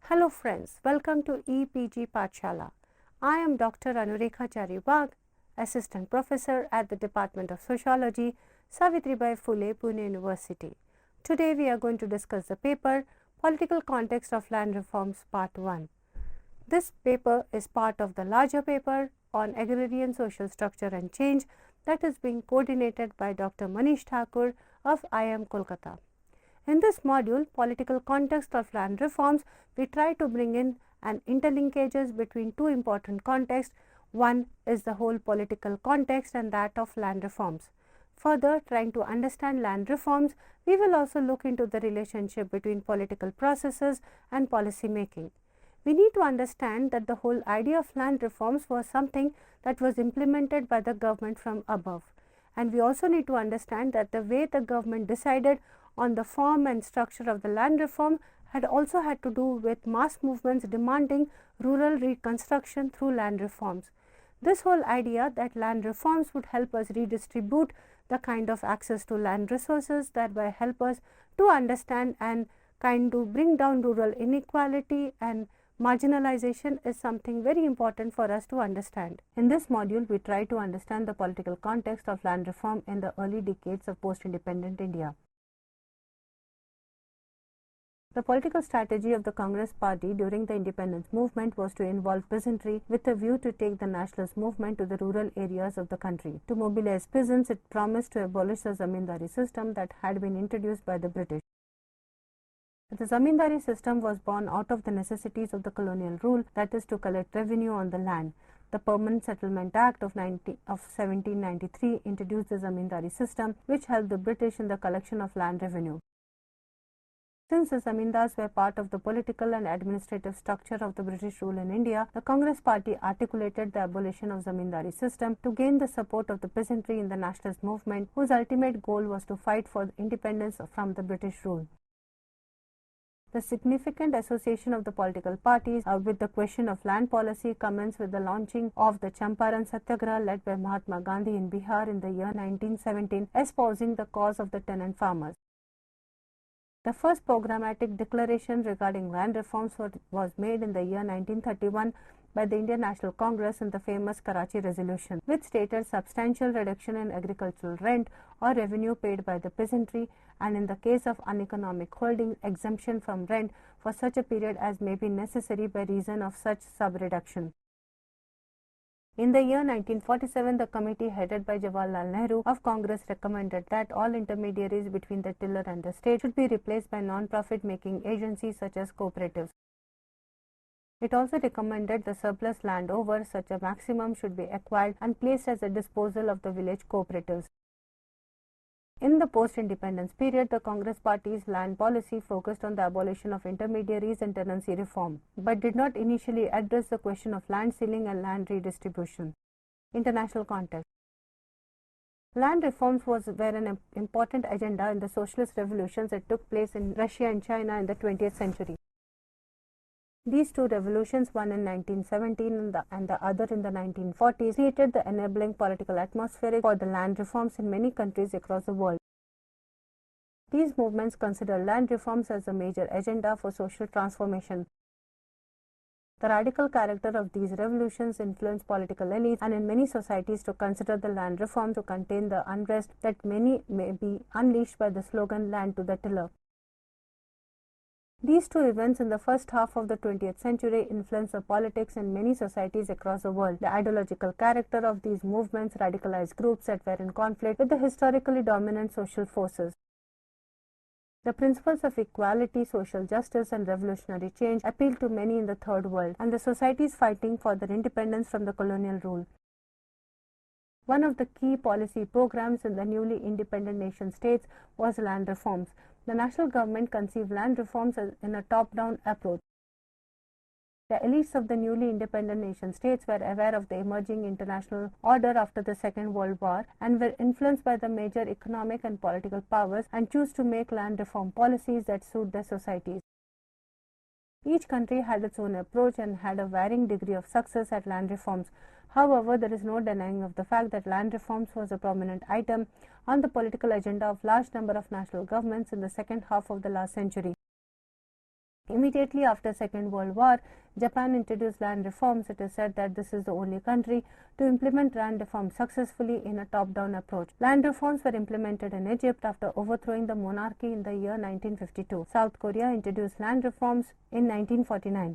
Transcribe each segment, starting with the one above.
Hello friends, welcome to EPG Pathshala. I am Dr. Anurekha Charibag, Assistant Professor at the Department of Sociology, Savitribai Phule, Pune University. Today we are going to discuss the paper Political Context of Land Reforms Part 1. This paper is part of the larger paper on Agrarian Social Structure and Change that is being coordinated by Dr. Manish Thakur of IIM Kolkata. In this module, Political Context of Land Reforms, we try to bring in an interlinkages between two important contexts. One is the whole political context and that of land reforms. Further, trying to understand land reforms, we will also look into the relationship between political processes and policy making. We need to understand that the whole idea of land reforms was something that was implemented by the government from above. And we also need to understand that the way the government decided on the form and structure of the land reform had also had to do with mass movements demanding rural reconstruction through land reforms. This whole idea that land reforms would help us redistribute the kind of access to land resources, thereby help us to understand and kind to bring down rural inequality and marginalization is something very important for us to understand. In this module, we try to understand the political context of land reform in the early decades of post-independent India. The political strategy of the Congress party during the independence movement was to involve peasantry with a view to take the nationalist movement to the rural areas of the country. To mobilize peasants, it promised to abolish the zamindari system that had been introduced by the British. The zamindari system was born out of the necessities of the colonial rule, that is to collect revenue on the land. The Permanent Settlement Act of 1793 introduced the zamindari system, which helped the British in the collection of land revenue. Since the zamindars were part of the political and administrative structure of the British rule in India, the Congress party articulated the abolition of zamindari system to gain the support of the peasantry in the nationalist movement, whose ultimate goal was to fight for independence from the British rule. The significant association of the political parties with the question of land policy commenced with the launching of the Champaran Satyagraha led by Mahatma Gandhi in Bihar in the year 1917, espousing the cause of the tenant farmers. The first programmatic declaration regarding land reforms was made in the year 1931 by the Indian National Congress in the famous Karachi Resolution, which stated substantial reduction in agricultural rent or revenue paid by the peasantry, and in the case of uneconomic holding, exemption from rent for such a period as may be necessary by reason of such sub-reduction. In the year 1947, the committee headed by Jawaharlal Nehru of Congress recommended that all intermediaries between the tiller and the state should be replaced by non-profit making agencies such as cooperatives. It also recommended the surplus land over such a maximum should be acquired and placed at the disposal of the village cooperatives. In the post-independence period, the Congress party's land policy focused on the abolition of intermediaries and tenancy reform, but did not initially address the question of land ceiling and land redistribution. International context. Land reforms were an important agenda in the socialist revolutions that took place in Russia and China in the 20th century. These two revolutions, one in 1917 and the other in the 1940s, created the enabling political atmosphere for the land reforms in many countries across the world. These movements consider land reforms as a major agenda for social transformation. The radical character of these revolutions influenced political elites and in many societies to consider the land reform to contain the unrest that may be unleashed by the slogan "Land to the Tiller." These two events in the first half of the 20th century influenced the politics in many societies across the world. The ideological character of these movements radicalized groups that were in conflict with the historically dominant social forces. The principles of equality, social justice, and revolutionary change appealed to many in the Third World and the societies fighting for their independence from the colonial rule. One of the key policy programs in the newly independent nation states was land reforms. The national government conceived land reforms in a top-down approach. The elites of the newly independent nation states were aware of the emerging international order after the Second World War and were influenced by the major economic and political powers and chose to make land reform policies that suit their societies. Each country had its own approach and had a varying degree of success at land reforms. However, there is no denying of the fact that land reforms was a prominent item on the political agenda of large number of national governments in the second half of the last century. Immediately after Second World War, Japan introduced land reforms. It is said that this is the only country to implement land reforms successfully in a top-down approach. Land reforms were implemented in Egypt after overthrowing the monarchy in the year 1952. South Korea introduced land reforms in 1949.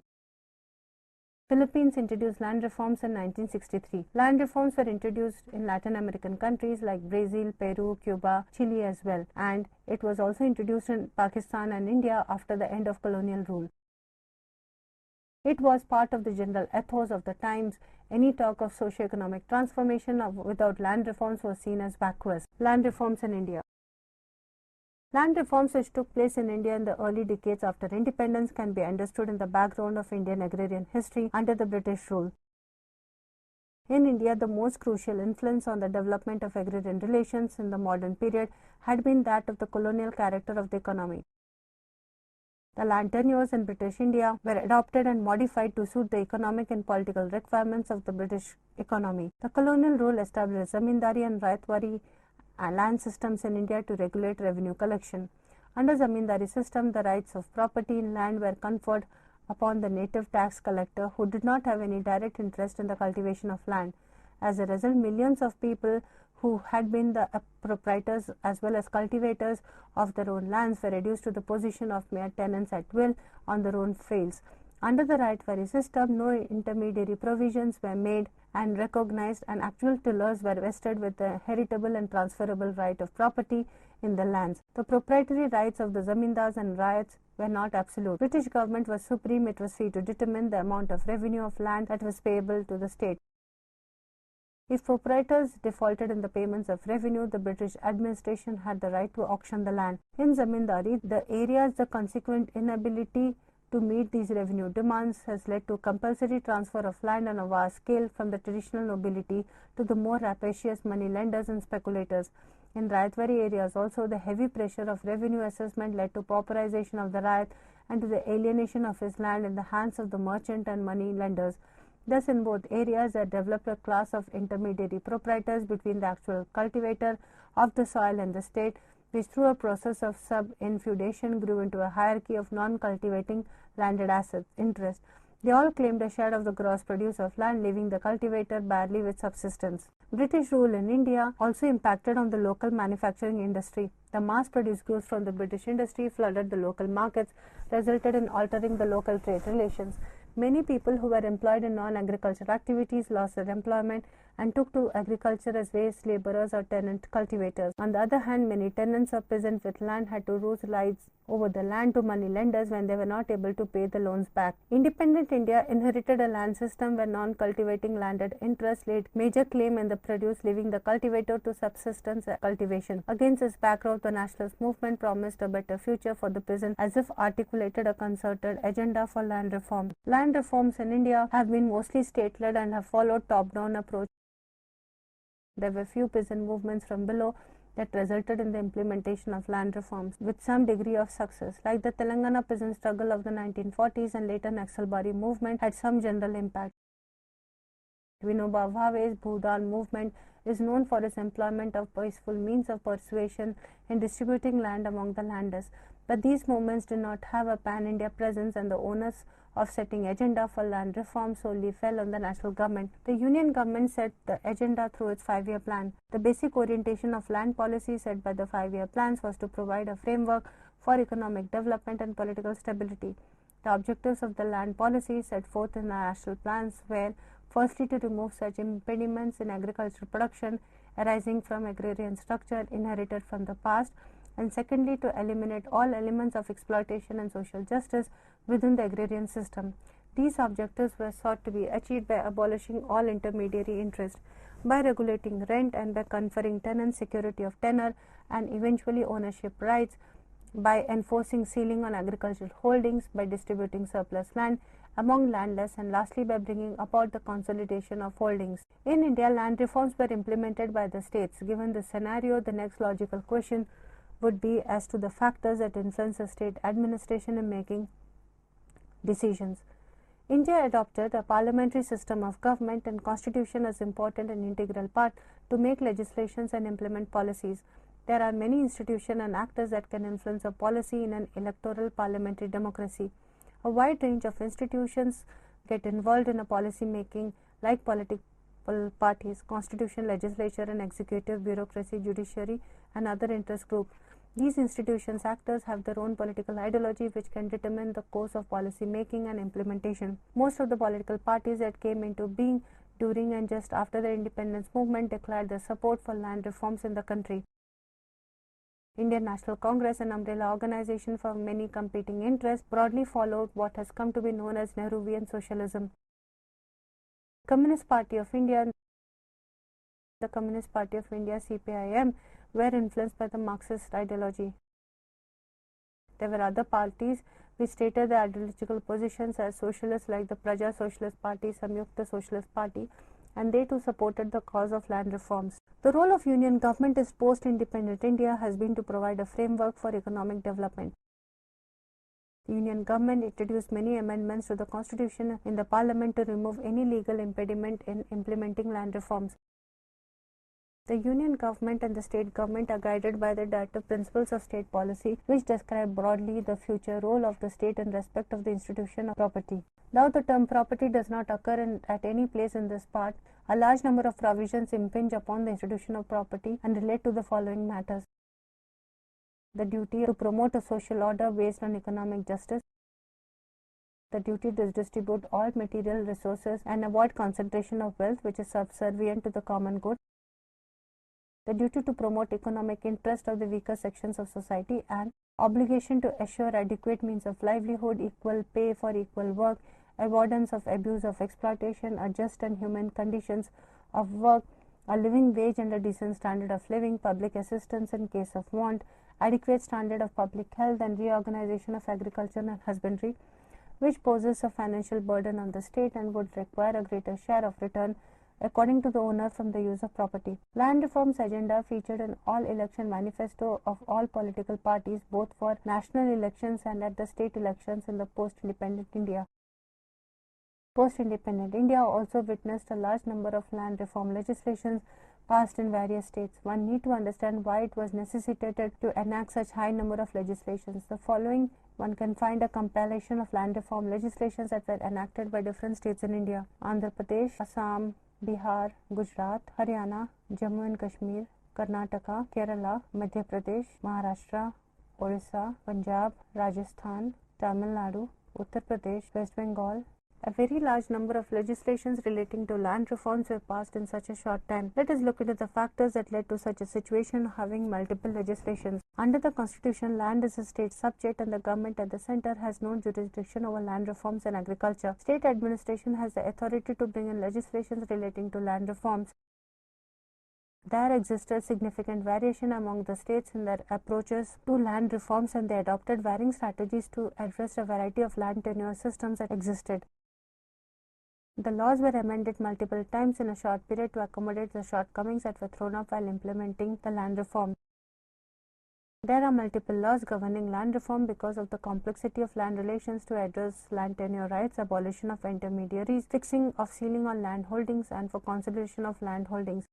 Philippines introduced land reforms in 1963. Land reforms were introduced in Latin American countries like Brazil, Peru, Cuba, Chile as well, and it was also introduced in Pakistan and India after the end of colonial rule. It was part of the general ethos of the times. Any talk of socio-economic transformation without land reforms was seen as backwards. Land reforms in India. Land reforms which took place in India in the early decades after independence can be understood in the background of Indian agrarian history under the British rule. In India, the most crucial influence on the development of agrarian relations in the modern period had been that of the colonial character of the economy. The land tenures in British India were adopted and modified to suit the economic and political requirements of the British economy. The colonial rule established zamindari and raitwari land systems in India to regulate revenue collection. Under zamindari system, the rights of property in land were conferred upon the native tax collector who did not have any direct interest in the cultivation of land. As a result, millions of people who had been the proprietors as well as cultivators of their own lands were reduced to the position of mere tenants at will on their own fields. Under the Raitwari system, no intermediary provisions were made and recognized, and actual tillers were vested with the heritable and transferable right of property in the lands. The proprietary rights of the zamindars and riots were not absolute. British government was supreme. It was free to determine the amount of revenue of land that was payable to the state. If proprietors defaulted in the payments of revenue, the British administration had the right to auction the land. In zamindari, the areas, the consequent inability to meet these revenue demands has led to compulsory transfer of land on a vast scale from the traditional nobility to the more rapacious money lenders and speculators. In Raitwari areas also, the heavy pressure of revenue assessment led to pauperization of the Rait and to the alienation of his land in the hands of the merchant and money lenders. Thus, in both areas, there developed a class of intermediary proprietors between the actual cultivator of the soil and the state, which through a process of sub-infeudation grew into a hierarchy of non-cultivating landed assets interest. They all claimed a share of the gross produce of land, leaving the cultivator barely with subsistence. British rule in India also impacted on the local manufacturing industry. The mass-produced goods from the British industry flooded the local markets, resulted in altering the local trade relations. Many people who were employed in non-agricultural activities lost their employment and took to agriculture as wage laborers or tenant cultivators. On the other hand, many tenants or peasants with land had to lose rights over the land to money lenders when they were not able to pay the loans back. Independent India inherited a land system where non-cultivating landed interests laid major claim in the produce, leaving the cultivator to subsistence cultivation. Against this background, the nationalist movement promised a better future for the peasant, as if articulated a concerted agenda for land reform. Land reforms in India have been mostly state-led and have followed top-down approach. There were few peasant movements from below that resulted in the implementation of land reforms with some degree of success, like the Telangana peasant struggle of the 1940s and later Naxalbari movement had some general impact. Vinoba Bhave's Bhudan movement is known for its employment of peaceful means of persuasion in distributing land among the landers. But these movements did not have a pan-India presence, and the onus of setting agenda for land reform solely fell on the national government. The union government set the agenda through its 5-year plan. The basic orientation of land policy set by the 5-year plans was to provide a framework for economic development and political stability. The objectives of the land policy set forth in the national plans were firstly to remove such impediments in agricultural production arising from agrarian structure inherited from the past, and secondly to eliminate all elements of exploitation and social justice within the agrarian system. These objectives were sought to be achieved by abolishing all intermediary interest, by regulating rent, and by conferring tenants security of tenure and eventually ownership rights, by enforcing ceiling on agricultural holdings, by distributing surplus land among landless, and lastly by bringing about the consolidation of holdings. In India, land reforms were implemented by the states. Given the scenario, the next logical question would be as to the factors that influence the state administration in making decisions. India adopted a parliamentary system of government, and constitution is important and integral part to make legislations and implement policies. There are many institutions and actors that can influence a policy in an electoral parliamentary democracy. A wide range of institutions get involved in a policy making, like political parties, constitution, legislature and executive, bureaucracy, judiciary and other interest groups. These institutions actors have their own political ideology which can determine the course of policy making and implementation. Most of the political parties that came into being during and just after the independence movement declared their support for land reforms in the country. Indian National Congress, an umbrella organization for many competing interests, broadly followed what has come to be known as Nehruvian socialism. Communist Party of India, the Communist Party of India (CPIM) were influenced by the Marxist ideology. There were other parties which stated their ideological positions as socialists, like the Praja Socialist Party, Samyukta Socialist Party, and they too supported the cause of land reforms. The role of Union government in post-independent India has been to provide a framework for economic development. The Union government introduced many amendments to the constitution in the parliament to remove any legal impediment in implementing land reforms. The Union government and the state government are guided by the directive principles of state policy, which describe broadly the future role of the state in respect of the institution of property. Though the term property does not occur at any place in this part, a large number of provisions impinge upon the institution of property and relate to the following matters: the duty to promote a social order based on economic justice, the duty to distribute all material resources and avoid concentration of wealth which is subservient to the common good, the duty to promote economic interest of the weaker sections of society, and obligation to assure adequate means of livelihood, equal pay for equal work, avoidance of abuse of exploitation, a just and human conditions of work, a living wage and a decent standard of living, public assistance in case of want, adequate standard of public health, and reorganization of agriculture and husbandry, which poses a financial burden on the state and would require a greater share of return according to the owner from the use of property. Land reforms agenda featured in all election manifesto of all political parties, both for national elections and at the state elections in the post-independent India. Post-independent India also witnessed a large number of land reform legislations passed in various states. One need to understand why it was necessitated to enact such high number of legislations. The following one can find a compilation of land reform legislations that were enacted by different states in India: Andhra Pradesh, Assam, Bihar, Gujarat, Haryana, Jammu and Kashmir, Karnataka, Kerala, Madhya Pradesh, Maharashtra, Orissa, Punjab, Rajasthan, Tamil Nadu, Uttar Pradesh, West Bengal. A very large number of legislations relating to land reforms were passed in such a short time. Let us look into the factors that led to such a situation having multiple legislations. Under the Constitution, land is a state subject and the government at the center has no jurisdiction over land reforms and agriculture. State administration has the authority to bring in legislations relating to land reforms. There existed significant variation among the states in their approaches to land reforms, and they adopted varying strategies to address a variety of land tenure systems that existed. The laws were amended multiple times in a short period to accommodate the shortcomings that were thrown up while implementing the land reform. There are multiple laws governing land reform because of the complexity of land relations to address land tenure rights, abolition of intermediaries, fixing of ceiling on land holdings, and for consolidation of land holdings.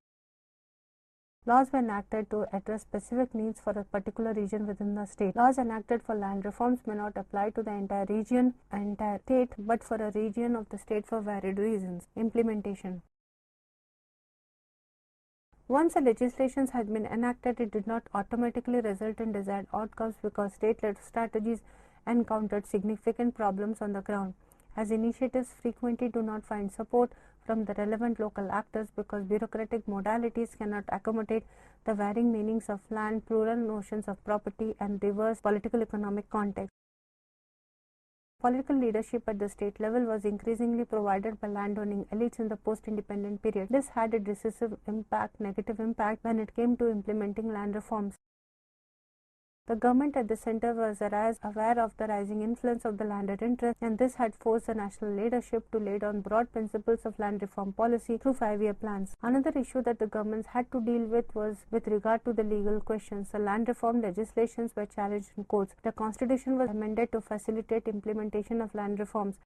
Laws were enacted to address specific needs for a particular region within the state. Laws enacted for land reforms may not apply to the entire region, entire state, but for a region of the state for varied reasons. Implementation. Once the legislations had been enacted, it did not automatically result in desired outcomes because state-led strategies encountered significant problems on the ground, as initiatives frequently do not find support from the relevant local actors because bureaucratic modalities cannot accommodate the varying meanings of land, plural notions of property, and diverse political economic context. Political leadership at the state level was increasingly provided by landowning elites in the post-independent period. This had a decisive impact, negative impact, when it came to implementing land reforms. The government at the center was aware of the rising influence of the landed interest, and this had forced the national leadership to lay down broad principles of land reform policy through 5-year plans. Another issue that the governments had to deal with was with regard to the legal questions. The land reform legislations were challenged in courts. The constitution was amended to facilitate implementation of land reforms.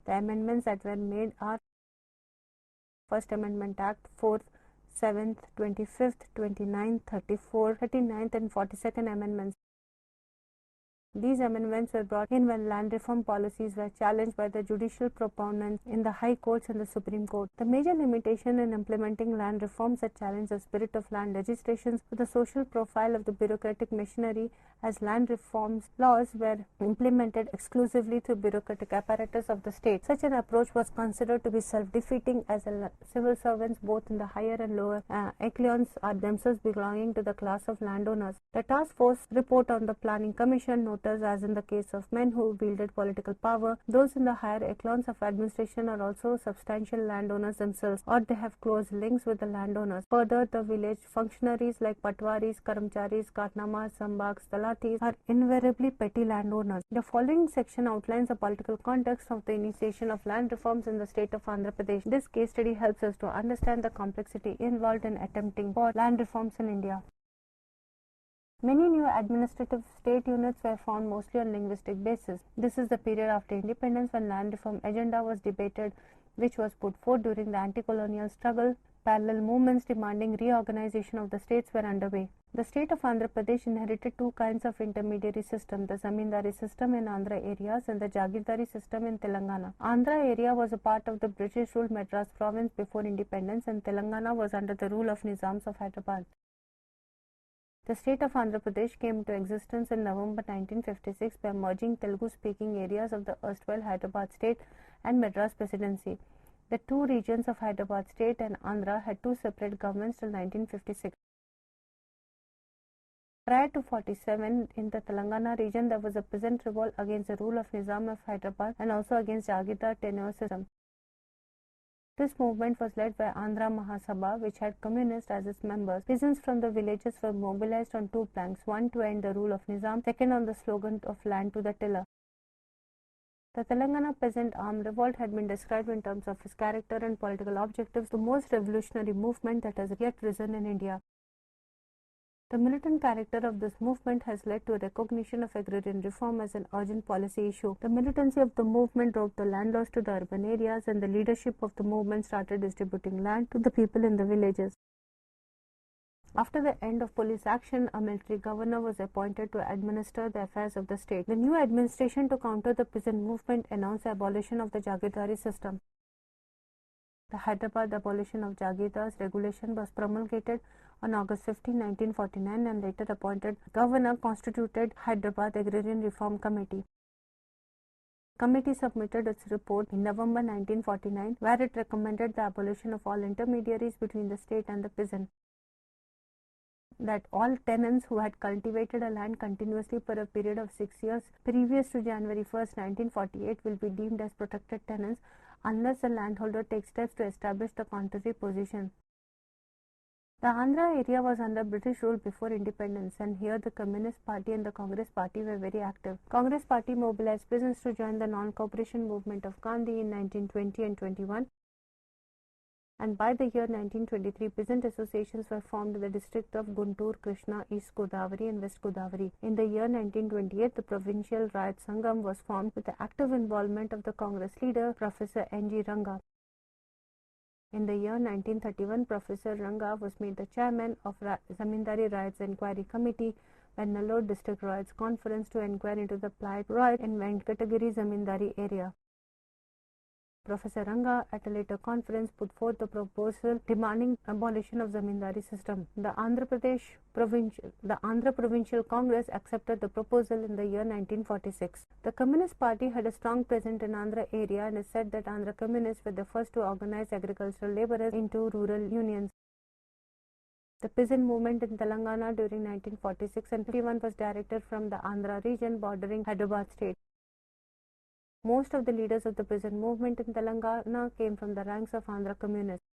The amendments that were made are: First Amendment Act, 4th, 7th, 25th, 29th, 34th, 39th and 42nd Amendments. These amendments were brought in when land reform policies were challenged by the judicial proponents in the high courts and the Supreme Court. The major limitation in implementing land reforms that challenged the spirit of land legislations was the social profile of the bureaucratic machinery, as land reforms laws were implemented exclusively through bureaucratic apparatus of the state. Such an approach was considered to be self-defeating, as civil servants both in the higher and lower echelons are themselves belonging to the class of landowners. The task force report on the Planning Commission noted, as in the case of men who wielded political power, those in the higher echelons of administration are also substantial landowners themselves, or they have close links with the landowners. Further, the village functionaries like patwaris, karamcharis, katnamas, sambaks, talatis are invariably petty landowners. The following section outlines the political context of the initiation of land reforms in the state of Andhra Pradesh. This case study helps us to understand the complexity involved in attempting for land reforms in India. Many new administrative state units were formed mostly on linguistic basis. This is the period after independence when land reform agenda was debated, which was put forth during the anti-colonial struggle. Parallel movements demanding reorganization of the states were underway. The state of Andhra Pradesh inherited two kinds of intermediary system, the zamindari system in Andhra areas and the jagirdari system in Telangana. Andhra area was a part of the British ruled Madras province before independence, and Telangana was under the rule of Nizams of Hyderabad. The state of Andhra Pradesh came into existence in November 1956 by merging Telugu-speaking areas of the erstwhile Hyderabad state and Madras presidency. The two regions of Hyderabad state and Andhra had two separate governments till 1956. Prior to 47, in the Telangana region, there was a peasant revolt against the rule of Nizam of Hyderabad and also against Jagirdar tenure system. This movement was led by Andhra Mahasabha, which had communists as its members. Peasants from the villages were mobilized on two planks, one to end the rule of Nizam, second on the slogan of land to the tiller. The Telangana Peasant Armed Revolt had been described in terms of its character and political objectives, the most revolutionary movement that has yet risen in India. The militant character of this movement has led to a recognition of agrarian reform as an urgent policy issue. The militancy of the movement drove the landlords to the urban areas, and the leadership of the movement started distributing land to the people in the villages. After the end of police action, a military governor was appointed to administer the affairs of the state. The new administration, to counter the peasant movement, announced the abolition of the jagirdari system. The Hyderabad abolition of Jagirdars regulation was promulgated on August 15, 1949, and later appointed governor constituted Hyderabad Agrarian Reform Committee. The committee submitted its report in November 1949, where it recommended the abolition of all intermediaries between the state and the peasant, that all tenants who had cultivated a land continuously for a period of 6 years previous to January 1, 1948 will be deemed as protected tenants unless the landholder takes steps to establish the contrary position. The Andhra area was under British rule before independence, and here the Communist Party and the Congress Party were very active. Congress Party mobilized peasants to join the non-cooperation movement of Gandhi in 1920 and 21. And by the year 1923, peasant associations were formed in the district of Guntur, Krishna, East Godavari and West Godavari. In the year 1928, the Provincial Rayat Sangam was formed with the active involvement of the Congress leader, Professor N.G. Ranga. In the year 1931, Professor Ranga was made the chairman of Zamindari Riots Enquiry Committee by Nellore District Riots Conference to inquire into the plight riot in Venkatagiri Zamindari area. Professor Ranga, at a later conference, put forth the proposal demanding abolition of zamindari system. The Andhra Provincial Congress accepted the proposal in the year 1946. The Communist Party had a strong presence in Andhra area, and it said that Andhra Communists were the first to organize agricultural laborers into rural unions. The peasant movement in Telangana during 1946 and 51 was directed from the Andhra region bordering Hyderabad state. Most of the leaders of the peasant movement in Telangana came from the ranks of Andhra communists.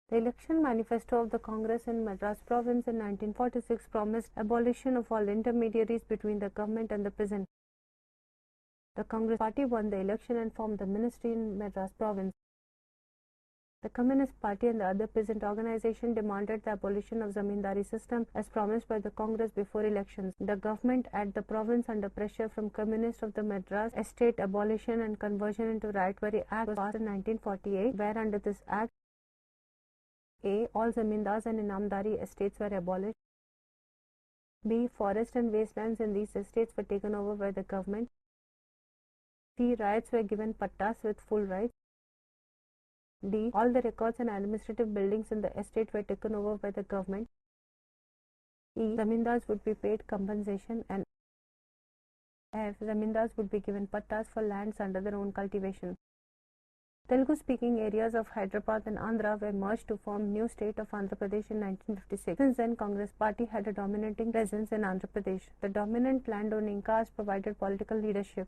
The election manifesto of the Congress in Madras province in 1946 promised abolition of all intermediaries between the government and the peasant. The Congress party won the election and formed the ministry in Madras province. The Communist Party and the other peasant organizations demanded the abolition of zamindari system as promised by the Congress before elections. The government at the province, under pressure from communists of the Madras Estate Abolition and Conversion into Right-Wary Act, was passed in 1948, where under this act, A. all zamindars and inamdari estates were abolished. B. Forests and wastelands in these estates were taken over by the government. C. Riots were given pattas with full rights. D. All the records and administrative buildings in the estate were taken over by the government. E. Zamindars would be paid compensation, and F. Zamindars would be given pattas for lands under their own cultivation. Telugu-speaking areas of Hyderabad and Andhra were merged to form new state of Andhra Pradesh in 1956. Since then, Congress party had a dominating presence in Andhra Pradesh. The dominant landowning caste provided political leadership.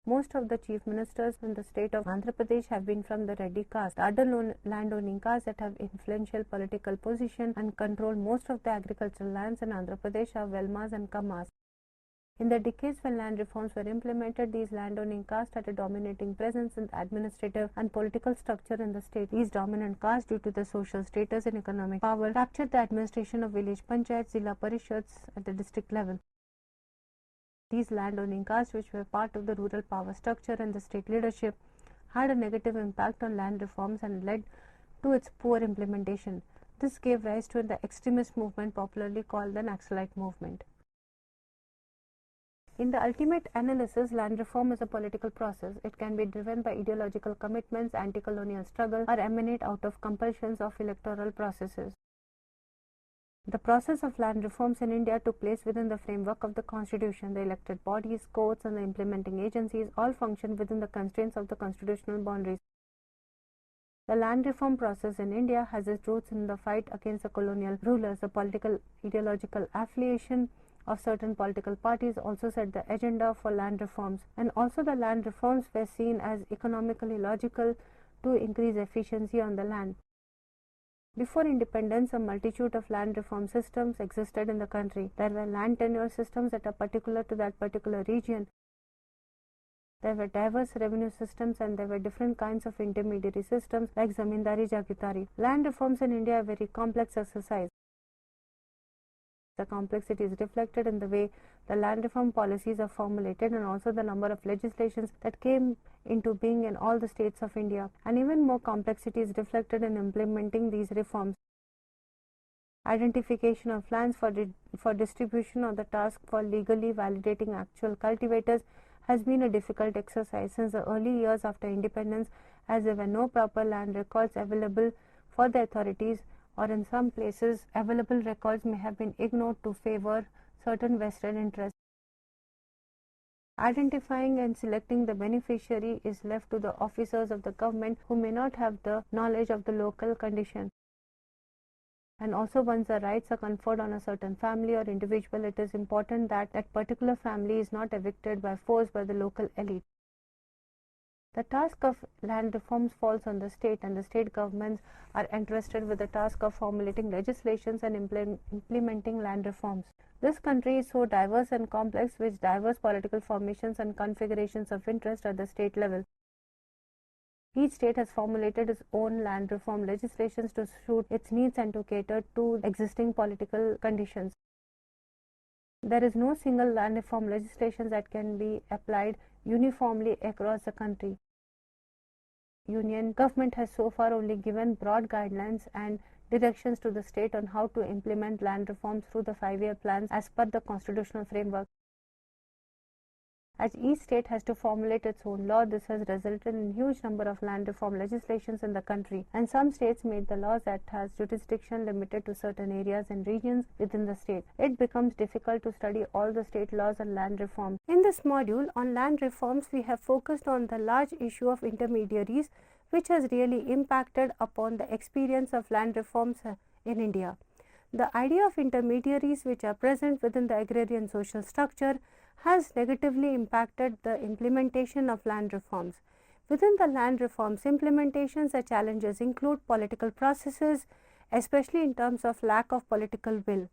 Most of the chief ministers in the state of Andhra Pradesh have been from the Reddy caste. The other landowning castes that have influential political position and control most of the agricultural lands in Andhra Pradesh are Velmas and Kammas. In the decades when land reforms were implemented, these landowning castes had a dominating presence in the administrative and political structure in the state. These dominant castes, due to their social status and economic power, captured the administration of village panchayats, Zilla Parishads at the district level. These landowning castes, which were part of the rural power structure and the state leadership, had a negative impact on land reforms and led to its poor implementation. This gave rise to the extremist movement popularly called the Naxalite movement. In the ultimate analysis, land reform is a political process. It can be driven by ideological commitments, anti-colonial struggle, or emanate out of compulsions of electoral processes. The process of land reforms in India took place within the framework of the Constitution. The elected bodies, courts, and the implementing agencies all function within the constraints of the constitutional boundaries. The land reform process in India has its roots in the fight against the colonial rulers. The political ideological affiliation of certain political parties also set the agenda for land reforms, and also the land reforms were seen as economically logical to increase efficiency on the land. Before independence, a multitude of land reform systems existed in the country. There were land tenure systems that are particular to that particular region. There were diverse revenue systems, and there were different kinds of intermediary systems like zamindari, jagitari. Land reforms in India are a very complex exercise. The complexity is reflected in the way the land reform policies are formulated and also the number of legislations that came into being in all the states of India. And even more complexity is reflected in implementing these reforms. Identification of lands for distribution or the task for legally validating actual cultivators has been a difficult exercise since the early years after independence, as there were no proper land records available for the authorities, or in some places available records may have been ignored to favor certain vested interests. Identifying and selecting the beneficiary is left to the officers of the government who may not have the knowledge of the local condition. And also, once the rights are conferred on a certain family or individual, it is important that that particular family is not evicted by force by the local elite. The task of land reforms falls on the state, and the state governments are entrusted with the task of formulating legislations and implementing land reforms. This country is so diverse and complex, with diverse political formations and configurations of interest at the state level. Each state has formulated its own land reform legislations to suit its needs and to cater to existing political conditions. There is no single land reform legislation that can be applied uniformly across the country. Union government has so far only given broad guidelines and directions to the state on how to implement land reforms through the 5-year plans as per the constitutional framework. As each state has to formulate its own law, this has resulted in huge number of land reform legislations in the country, and some states made the laws that has jurisdiction limited to certain areas and regions within the state. It becomes difficult to study all the state laws on land reform. In this module on land reforms, we have focused on the large issue of intermediaries, which has really impacted upon the experience of land reforms in India. The idea of intermediaries which are present within the agrarian social structure has negatively impacted the implementation of land reforms. Within the land reforms implementations, the challenges include political processes, especially in terms of lack of political will.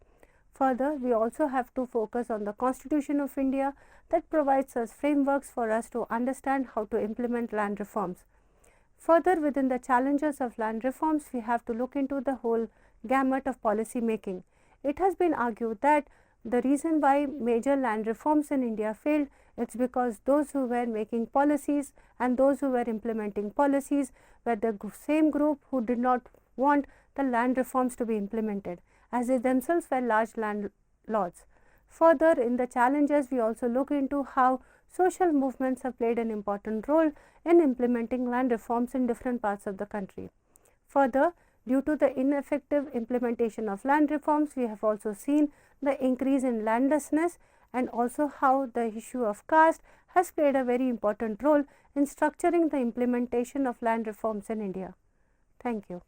Further, we also have to focus on the Constitution of India that provides us frameworks for us to understand how to implement land reforms. Further, within the challenges of land reforms, we have to look into the whole gamut of policy making. It has been argued that the reason why major land reforms in India failed, it's because those who were making policies and those who were implementing policies were the same group who did not want the land reforms to be implemented, as they themselves were large land laws. Further, in the challenges, we also look into how social movements have played an important role in implementing land reforms in different parts of the country. Further, due to the ineffective implementation of land reforms, we have also seen the increase in landlessness and also how the issue of caste has played a very important role in structuring the implementation of land reforms in India. Thank you.